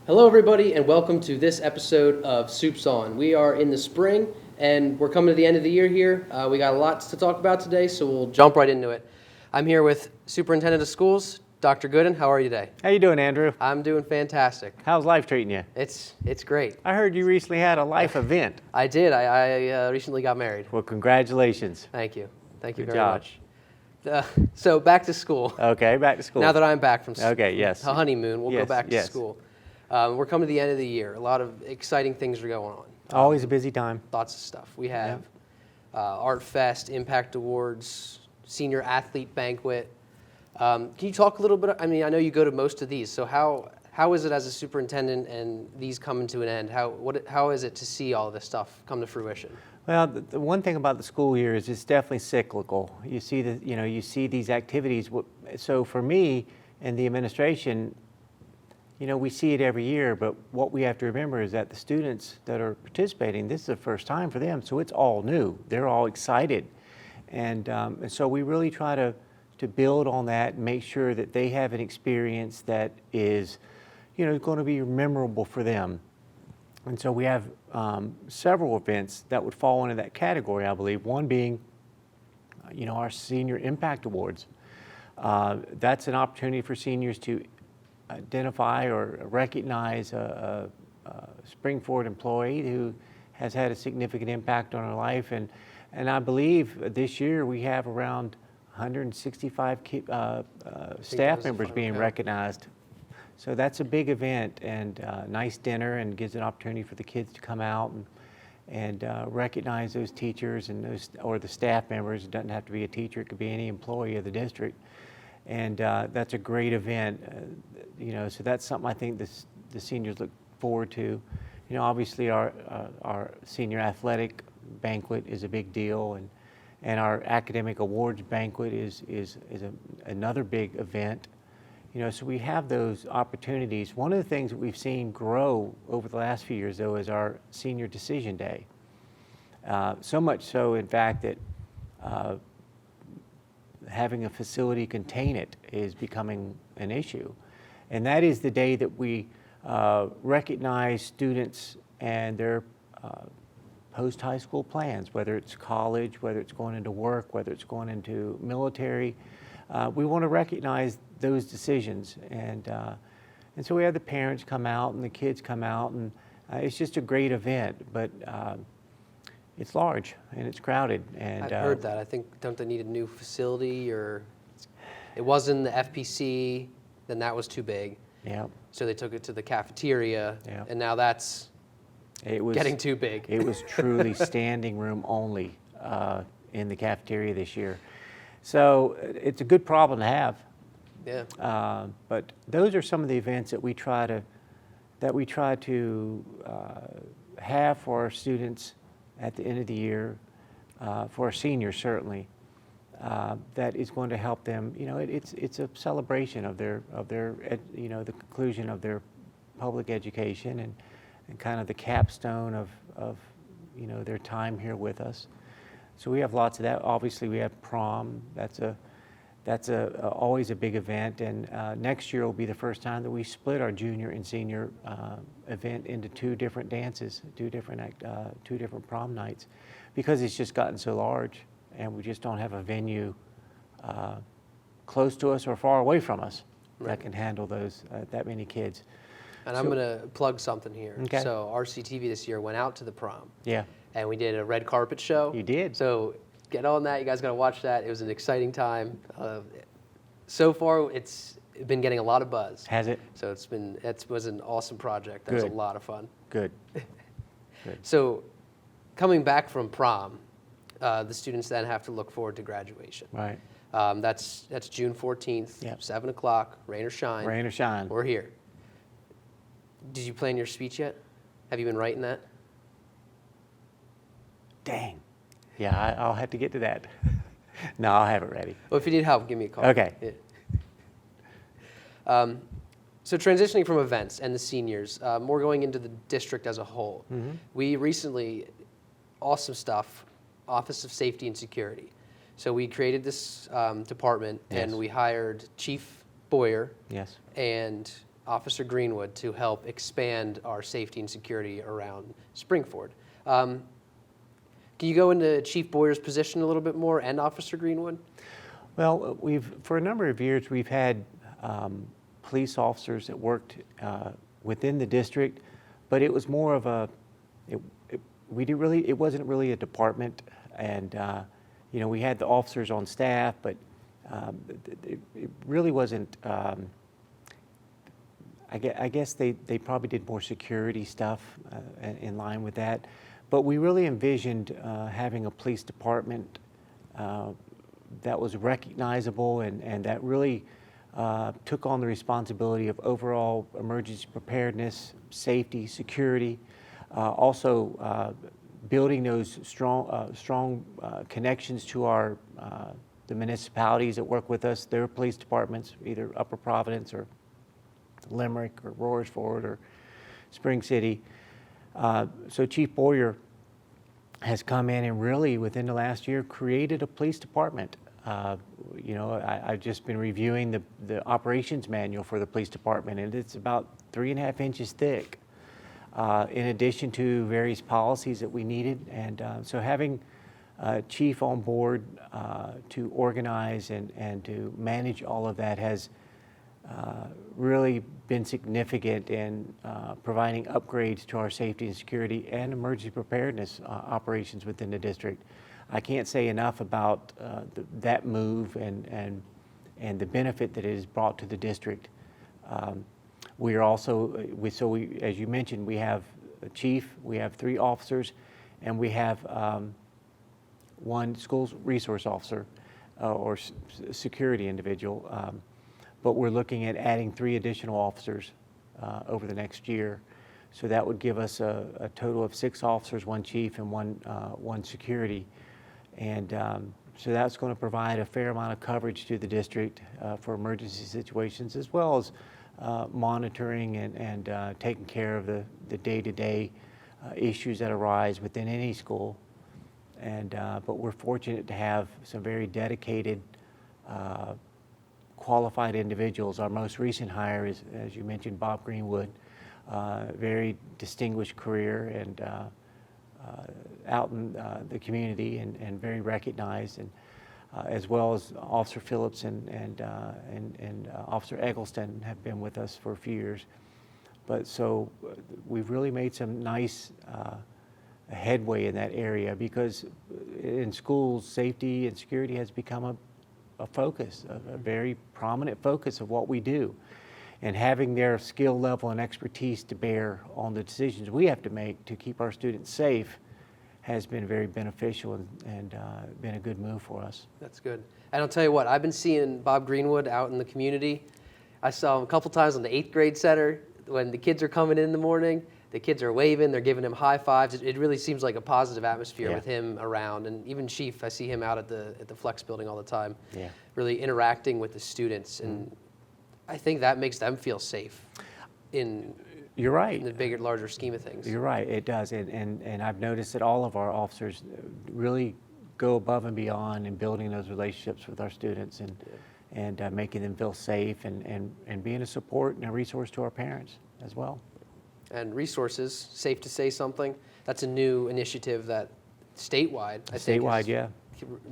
Hello, everybody, and welcome to this episode of Soup's On. We are in the spring, and we're coming to the end of the year here. We got a lot to talk about today, so we'll jump right into it. I'm here with Superintendent of Schools, Dr. Gooden. How are you today? How you doing, Andrew? I'm doing fantastic. How's life treating you? It's great. I heard you recently had a life event. I did. I recently got married. Well, congratulations. Thank you. Thank you Good very job. much. So back to school. Okay, back to school. Now that I'm back from Okay, yes. a honeymoon, we'll go Yes, back to yes. school. We're coming to the end of the year. A lot of exciting things are going on. Always a busy time. Lots of stuff. We have Art Fest, Impact Awards, Senior Athlete Banquet. Can you talk a little bit? I mean, I know you go to most of these. So how is it as a superintendent and these coming to an end? How is it to see all of this stuff come to fruition? Well, the one thing about the school year is it's definitely cyclical. You see you see these activities. So for me and the administration, we see it every year, but what we have to remember is that the students that are participating, this is the first time for them, so it's all new. They're all excited. And so we really try to build on that and make sure that they have an experience that is, going to be memorable for them. And so we have several events that would fall into that category, I believe. One being, our Senior Impact Awards. That's an opportunity for seniors to identify or recognize a Springford employee who has had a significant impact on our life. And I believe this year we have around 165 staff members being recognized. So that's a big event and a nice dinner, and gives an opportunity for the kids to come out and recognize those teachers and or the staff members. It doesn't have to be a teacher, it could be any employee of the district. And that's a great event, so that's something I think the seniors look forward to. Obviously our senior athletic banquet is a big deal, and our academic awards banquet is another big event. So we have those opportunities. One of the things that we've seen grow over the last few years, though, is our Senior Decision Day. So much so, in fact, that having a facility contain it is becoming an issue. And that is the day that we recognize students and their post-high school plans, whether it's college, whether it's going into work, whether it's going into military. We want to recognize those decisions. And so we have the parents come out and the kids come out, and it's just a great event. But it's large and it's crowded. And I've heard that. I think, don't they need a new facility, or it was in the FPC, then that was too big. Yeah. So they took it to the cafeteria, Yeah. and now that's getting too big. It was truly standing room only in the cafeteria this year. So it's a good problem to have. Yeah. But those are some of the events that we try to have for our students at the end of the year, for our seniors certainly. That is going to help them. It's a celebration of their the conclusion of their public education and kind of the capstone of their time here with us. So we have lots of that. Obviously, we have prom. That's always a big event. And next year will be the first time that we split our junior and senior event into two different dances, two different prom nights, because it's just gotten so large, and we just don't have a venue close to us or far away from us that can handle those that many kids. And I'm going to plug something here. Okay. So RCTV this year went out to the prom. Yeah. And we did a red carpet show. You did. So get on that. You guys got to watch that. It was an exciting time. So far, it's been getting a lot of buzz. Has it? So it was an awesome project. That was a lot of fun. Good. So coming back from prom, the students then have to look forward to graduation. Right. That's June 14th, Yep. 7 o'clock, rain or shine. Rain or shine. We're here. Did you plan your speech yet? Have you been writing that? Dang. Yeah, I'll have to get to that. No, I'll have it ready. Well, if you need help, give me a call. Okay. Yeah. So transitioning from events and the seniors, more going into the district as a whole. Mm-hmm. We recently, awesome stuff, Office of Safety and Security. So we created this department, Yes. and we hired Chief Boyer Yes. and Officer Greenwood to help expand our safety and security around Springford. Can you go into Chief Boyer's position a little bit more and Officer Greenwood? Well, for a number of years, we've had police officers that worked within the district, but it was more of it wasn't really a department, and we had the officers on staff, but it really wasn't. I guess they probably did more security stuff in line with that, but we really envisioned having a police department that was recognizable and that really took on the responsibility of overall emergency preparedness, safety, security, also building those strong connections to the municipalities that work with us, their police departments, either Upper Providence or Limerick or Royersford or Spring City. So Chief Boyer has come in and really within the last year created a police department. I've just been reviewing the operations manual for the police department, and it's about 3.5 inches thick, in addition to various policies that we needed. And so having Chief on board to organize and to manage all of that has really been significant in providing upgrades to our safety and security and emergency preparedness operations within the district. I can't say enough about that move and the benefit that it has brought to the district. We are also, as you mentioned, we have a chief, we have 3 officers, and we have 1 school resource officer or security individual. But we're looking at adding 3 additional officers over the next year. So that would give us a total of 6 officers, 1 chief, and one security. And so that's going to provide a fair amount of coverage to the district for emergency situations, as well as monitoring and taking care of the day-to-day issues that arise within any school. And but we're fortunate to have some very dedicated, qualified individuals. Our most recent hire is, as you mentioned, Bob Greenwood, very distinguished career and out in the community and very recognized, and as well as Officer Phillips and Officer Eggleston have been with us for a few years. But so we've really made some nice headway in that area, because in schools, safety and security has become a focus, a very prominent focus of what we do. And having their skill level and expertise to bear on the decisions we have to make to keep our students safe has been very beneficial and been a good move for us. That's good. And I'll tell you what, I've been seeing Bob Greenwood out in the community. I saw him a couple times on the 8th grade center when the kids are coming in the morning. The kids are waving, they're giving him high fives. It really seems like a positive atmosphere with him around. And even Chief, I see him out at the Flex building all the time, really interacting with the students. And I think that makes them feel safe You're right. in the bigger, larger scheme of things. You're right, it does. And I've noticed that all of our officers really go above and beyond in building those relationships with our students and making them feel safe and being a support and a resource to our parents as well. And resources, safe to say something, that's a new initiative that statewide, I think, has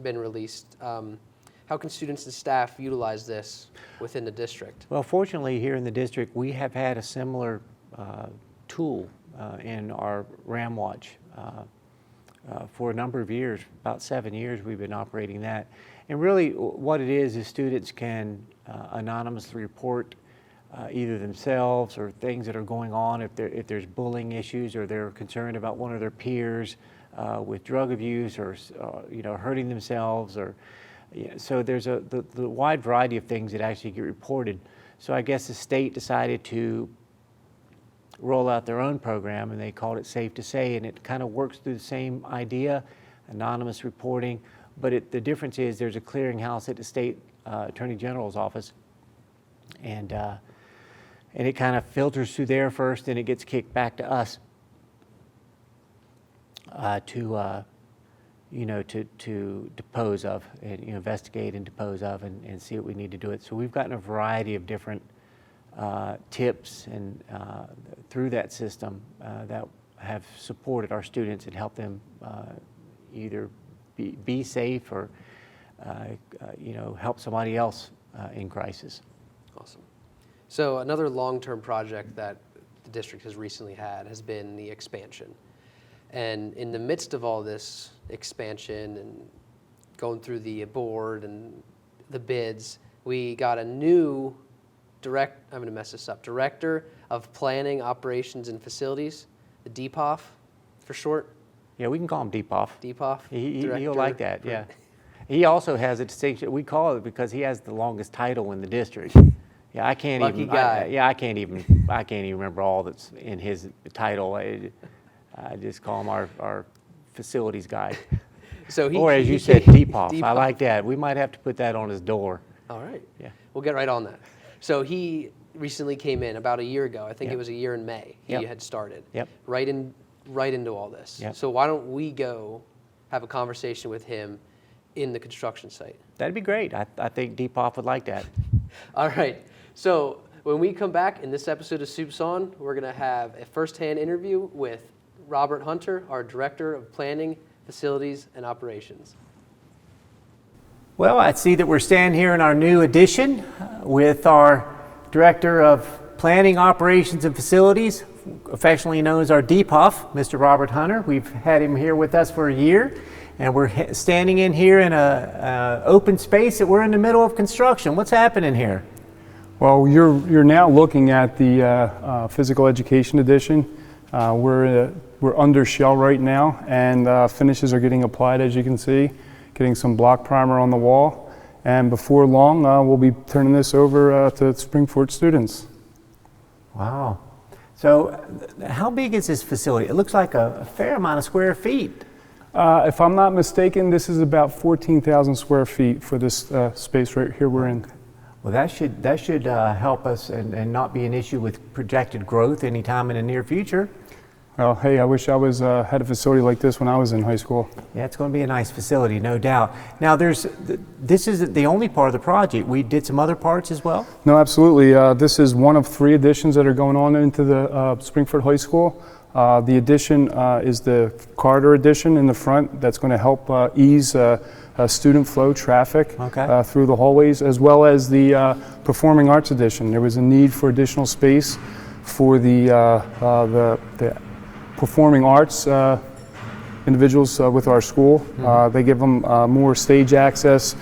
been released. How can students and staff utilize this within the district? Well, fortunately, here in the district, we have had a similar tool in our RAM Watch. For a number of years, about 7 years, we've been operating that. And really, what it is students can anonymously report either themselves or things that are going on, if there's bullying issues or they're concerned about one of their peers with drug abuse or hurting themselves, or so there's the wide variety of things that actually get reported. So I guess the state decided to roll out their own program, and they called it Safe to Say, and it kind of works through the same idea, anonymous reporting, but the difference is there's a clearinghouse at the state Attorney General's office, and it kind of filters through there first, and it gets kicked back to us to dispose of and investigate and dispose of and see what we need to do it. So we've gotten a variety of different tips and through that system that have supported our students and helped them either be safe or help somebody else in crisis. Awesome. So another long-term project that the district has recently had has been the expansion. And in the midst of all this expansion and going through the board and the bids, we got a new I'm going to mess this up, Director of Planning, Operations, and Facilities, the DPOF for short. Yeah, we can call him DPOF. DPOF? He'll like that, yeah. He also has a distinction, we call it because he has the longest title in the district. Yeah, I can't Lucky even. guy. I can't even remember all that's in his title. I just call him our facilities guy. So or as you said, DPOF. I like that. We might have to put that on his door. All right. Yeah. We'll get right on that. So he recently came in about a year ago. I think it was a year in May. He had started. Yep. Right into all this. Yep. So why don't we go have a conversation with him in the construction site? That'd be great. I think DPOF would like that. All right. So when we come back in this episode of Soup's On, we're going to have a first-hand interview with Robert Hunter, our Director of Planning, Facilities, and Operations. Well, I see that we're standing here in our new addition with our Director of Planning, Operations, and Facilities, affectionately known as our DPOF, Mr. Robert Hunter. We've had him here with us for a year, and we're standing in here in a open space that we're in the middle of construction. What's happening here? Well, you're now looking at the physical education edition. We're under shell right now, and finishes are getting applied, as you can see, getting some block primer on the wall. And before long, we'll be turning this over to Springford students. Wow. So how big is this facility? It looks like a fair amount of square feet. If I'm not mistaken, this is about 14,000 square feet for this space right here we're in. Well, that should help us and not be an issue with projected growth anytime in the near future. Well, hey, I wish I had a facility like this when I was in high school. Yeah, it's going to be a nice facility, no doubt. Now, this isn't the only part of the project. We did some other parts as well? No, absolutely. This is one of 3 additions that are going on into the Springford High School. The addition is the corridor addition in the front that's going to help ease student flow traffic through the hallways, as well as the performing arts addition. There was a need for additional space for the performing arts individuals with our school. They give them more stage access,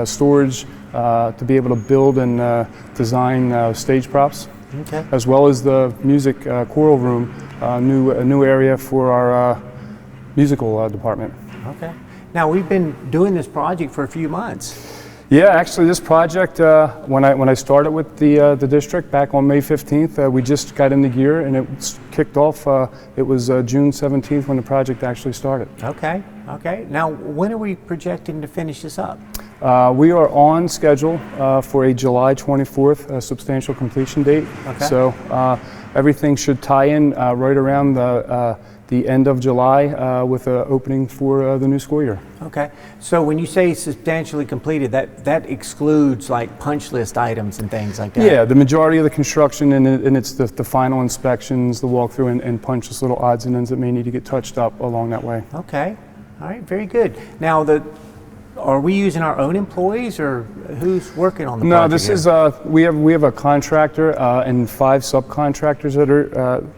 storage to be able to build and design stage props, as well as the music choral room, a new area for our musical department. Okay. Now, we've been doing this project for a few months. Yeah, actually, this project, when I started with the district back on May 15th, we just got into gear and it kicked off. It was June 17th when the project actually started. Okay. Okay. Now, when are we projecting to finish this up? We are on schedule for a July 24th substantial completion date. Okay. So everything should tie in right around the end of July with an opening for the new school year. Okay. So when you say substantially completed, that excludes like punch list items and things like that? Yeah, the majority of the construction and it's the final inspections, the walkthrough, and punch list little odds and ends that may need to get touched up along that way. Okay. All right. Very good. Now, are we using our own employees, or who's working on the project? No, this is we have a contractor and 5 subcontractors that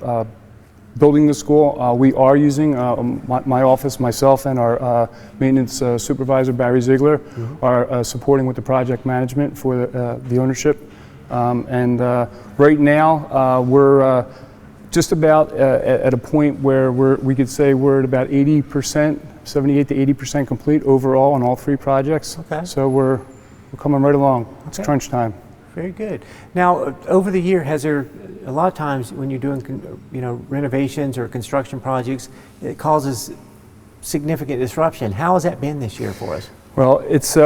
are building the school. We are using my office, myself, and our maintenance supervisor Barry Ziegler are supporting with the project management for the ownership. And right now we're just about at a point where we could say we're at about 80%. 78 to 80% complete overall on all 3 projects. Okay. So we're coming right along. It's crunch time. Very good. Now, over the year, has there a lot of times when you're doing renovations or construction projects, it causes significant disruption. How has that been this year for us? Well, it's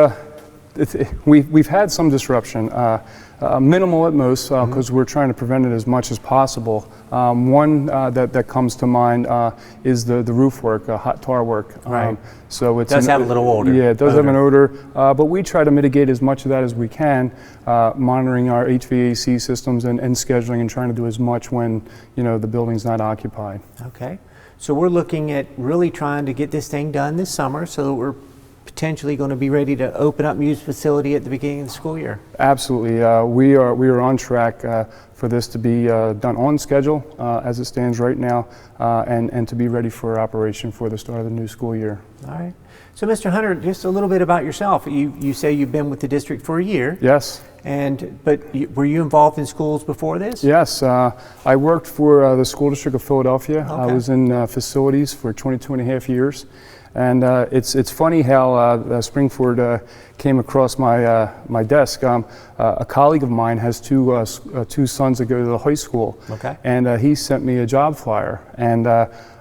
we've had some disruption, minimal at most, because we're trying to prevent it as much as possible. One that comes to mind is the roof work, hot tar work. Right. So it does have a little odor. Yeah, it does have an odor, but we try to mitigate as much of that as we can, monitoring our HVAC systems and scheduling and trying to do as much when the building's not occupied. Okay. So we're looking at really trying to get this thing done this summer so that we're potentially going to be ready to open up Muse facility at the beginning of the school year. Absolutely. We are on track for this to be done on schedule as it stands right now, and to be ready for operation for the start of the new school year. All right. So Mr. Hunter, just a little bit about yourself. You say you've been with the district for a year. Yes. But were you involved in schools before this? Yes. I worked for the School District of Philadelphia. Okay. I was in facilities for 22 and a half years. And it's funny how Springford came across my desk. A colleague of mine has two sons that go to the high school. Okay. And he sent me a job flyer. And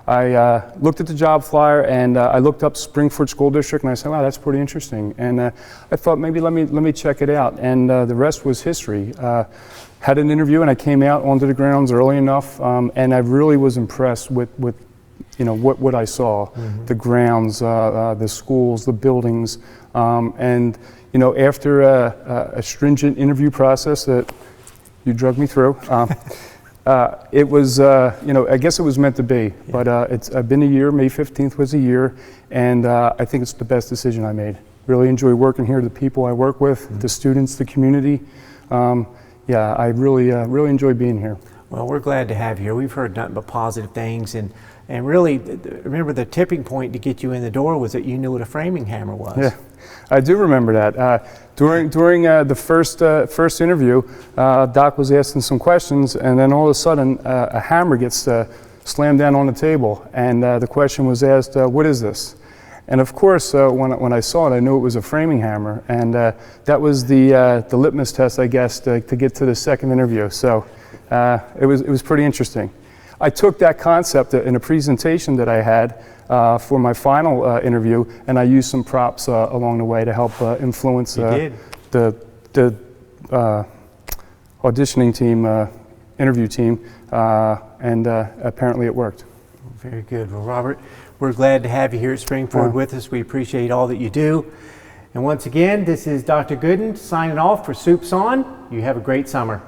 I looked at the job flyer and I looked up Springford School District and I said, wow, that's pretty interesting. And I thought maybe let me check it out. And the rest was history. Had an interview and I came out onto the grounds early enough, and I really was impressed with what I saw, the grounds, the schools, the buildings, and after a stringent interview process that you drug me through, it was I guess it was meant to be. But I've been a year. May 15th was a year, and I think it's the best decision I made. Really enjoy working here. The people I work with, the students, the community. I really enjoy being here. Well, we're glad to have you here. We've heard nothing but positive things, and really, remember the tipping point to get you in the door was that you knew what a framing hammer was. Yeah, I do remember that. During the first interview, Doc was asking some questions, and then all of a sudden, a hammer gets slammed down on the table, and the question was asked, "What is this?" And of course, when I saw it, I knew it was a framing hammer, and that was the litmus test, I guess, to get to the second interview. So it was pretty interesting. I took that concept in a presentation that I had for my final interview, and I used some props along the way to help influence the auditioning team, interview team, and apparently it worked. Very good. Well, Robert, we're glad to have you here at Springford with us. We appreciate all that you do. And once again, this is Dr. Gooden signing off for Soups On. You have a great summer.